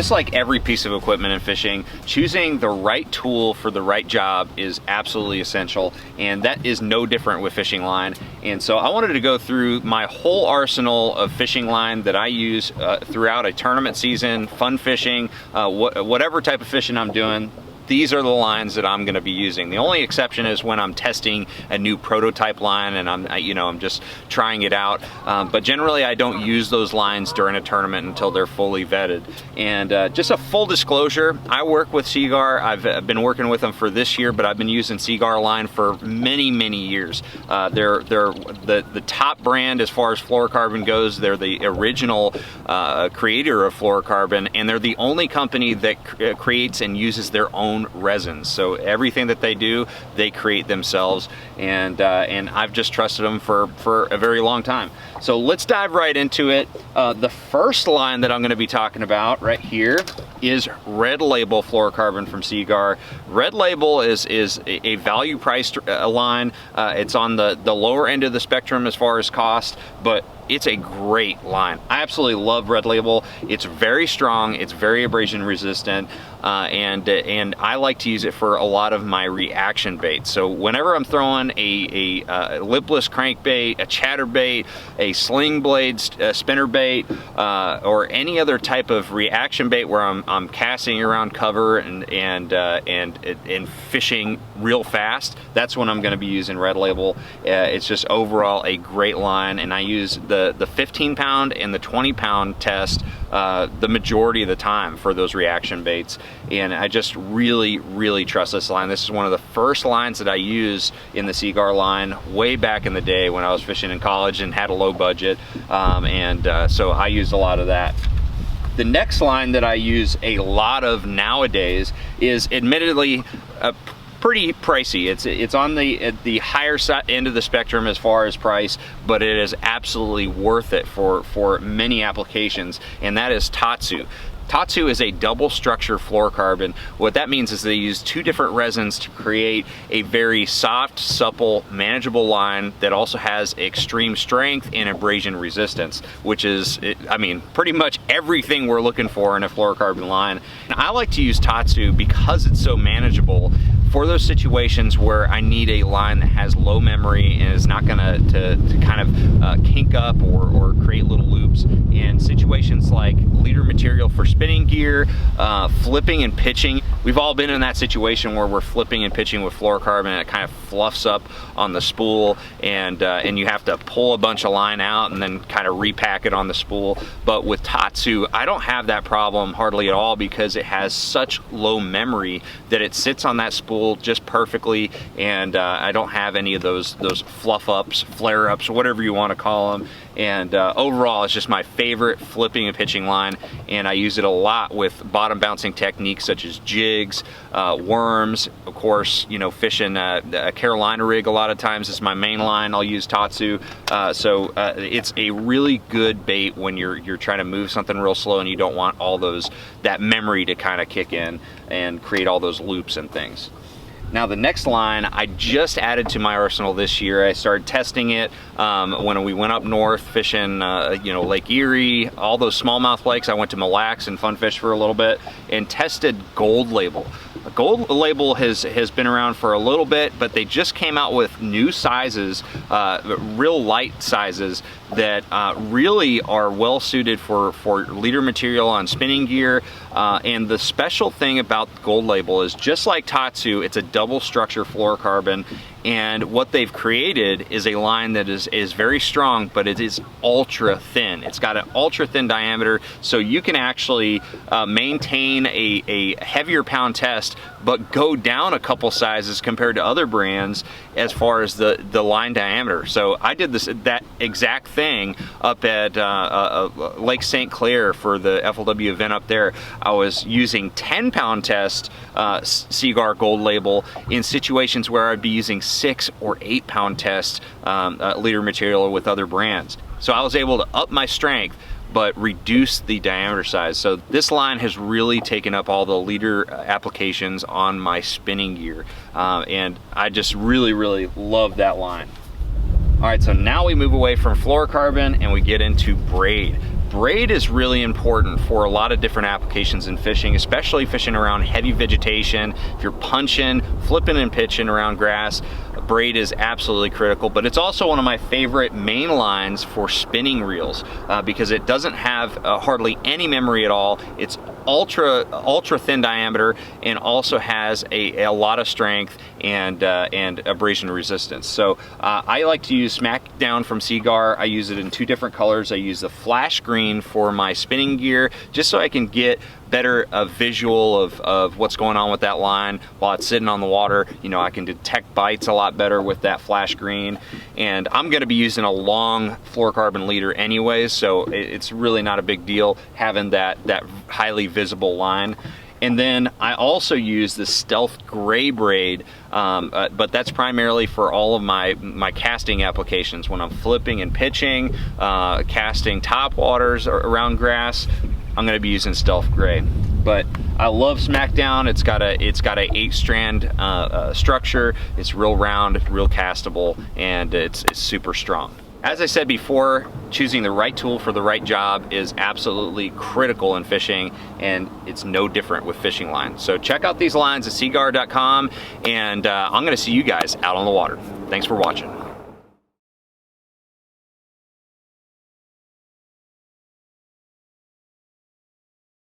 just like every piece of equipment in fishing, choosing the right tool for the right job is absolutely essential, and that is no different with fishing line. And so I wanted to go through my whole arsenal of fishing line that I use throughout a tournament season, fun fishing, whatever type of fishing I'm doing. These are the lines that I'm going to be using. The only exception is when I'm testing a new prototype line and I'm just trying it out. But generally I don't use those lines during a tournament until they're fully vetted. And just a full disclosure, I work with Seaguar. I've been working with them for this year, but I've been using Seaguar line for many, many years. They're the top brand as far as fluorocarbon goes. They're the original creator of fluorocarbon, and they're the only company that creates and uses their own resins. So everything that they do, they create themselves, and I've just trusted them for a very long time. So let's dive right into it. The first line that I'm going to be talking about right here is Red Label fluorocarbon from Seaguar. Red Label is a value priced line. It's on the lower end of the spectrum as far as cost, but it's a great line. I absolutely love Red Label. It's very strong, it's very abrasion resistant, and I like to use it for a lot of my reaction baits. So whenever I'm throwing a lipless crankbait, a chatterbait, a sling blade spinner bait, or any other type of reaction bait where I'm casting around cover and fishing real fast, that's when I'm going to be using Red Label. It's just overall a great line, and I use the 15 pound and the 20 pound test the majority of the time for those reaction baits, and I just really trust this line. This is one of the first lines that I used in the Seaguar line way back in the day when I was fishing in college and had a low budget, so I used a lot of that. The next line that I use a lot of nowadays is admittedly pretty pricey. It's on the higher end of the spectrum as far as price, but it is absolutely worth it for many applications, and that is Tatsu. Tatsu is a double structure fluorocarbon. What that means is they use two different resins to create a very soft, supple, manageable line that also has extreme strength and abrasion resistance, which is, I mean, pretty much everything we're looking for in a fluorocarbon line. And I like to use Tatsu because it's so manageable for those situations where I need a line that has low memory and is not gonna to kind of kink up or create little loops. In situations like leader material for spinning gear, flipping and pitching, we've all been in that situation where we're flipping and pitching with fluorocarbon and it kind of fluffs up on the spool, and you have to pull a bunch of line out and then kind of repack it on the spool. But with Tatsu, I don't have that problem hardly at all because it has such low memory that it sits on that spool just perfectly, and I don't have any of those fluff ups, flare ups, whatever you want to call them. And overall, it's just my favorite flipping and pitching line, and I use it a lot with bottom bouncing techniques such as jigs, worms, of course, you know, fishing a Carolina rig a lot of times is my main line. I'll use Tatsu. So it's a really good bait when you're trying to move something real slow and you don't want all that memory to kind of kick in and create all those loops and things. Now the next line I just added to my arsenal this year. I started testing it when we went up north fishing, you know, Lake Erie, all those smallmouth lakes. I went to Mille Lacs and Fun Fish for a little bit and tested Gold Label. Gold Label has been around for a little bit, but they just came out with new sizes, real light sizes that really are well suited for leader material on spinning gear. And the special thing about Gold Label is, just like Tatsu, it's a double structure fluorocarbon, and what they've created is a line that is very strong, but it is ultra thin. It's got an ultra thin diameter, so you can actually maintain a heavier pound test, but go down a couple sizes compared to other brands as far as the line diameter. So I did that exact thing up at Lake St. Clair for the FLW event up there. I was using 10 pound test Seaguar Gold Label in situations where I'd be using 6 or 8 pound test leader material with other brands. So I was able to up my strength but reduce the diameter size. So this line has really taken up all the leader applications on my spinning gear, and I just really love that line. All right, so now we move away from fluorocarbon and we get into Braid. Braid is really important for a lot of different applications in fishing, especially fishing around heavy vegetation. If you're punching, flipping and pitching around grass, braid is absolutely critical. But it's also one of my favorite main lines for spinning reels because it doesn't have hardly any memory at all. It's ultra thin diameter and also has a lot of strength and abrasion resistance. So I like to use Smackdown from Seaguar. I use it in 2 different colors. I use the flash green for my spinning gear just so I can get better visual of what's going on with that line while it's sitting on the water. You know, I can detect bites a lot better with that flash green, and I'm going to be using a long fluorocarbon leader anyways, so it's really not a big deal having that highly visible line. And then I also use the Stealth Gray braid, but that's primarily for all of my casting applications. When I'm flipping and pitching, casting top waters around grass, I'm gonna be using Stealth Gray. But I love Smackdown. It's got a 8-strand structure. It's real round, real castable, and it's super strong. As I said before, choosing the right tool for the right job is absolutely critical in fishing, and it's no different with fishing lines. So check out these lines at seaguar.com, and I'm gonna see you guys out on the water. Thanks for watching.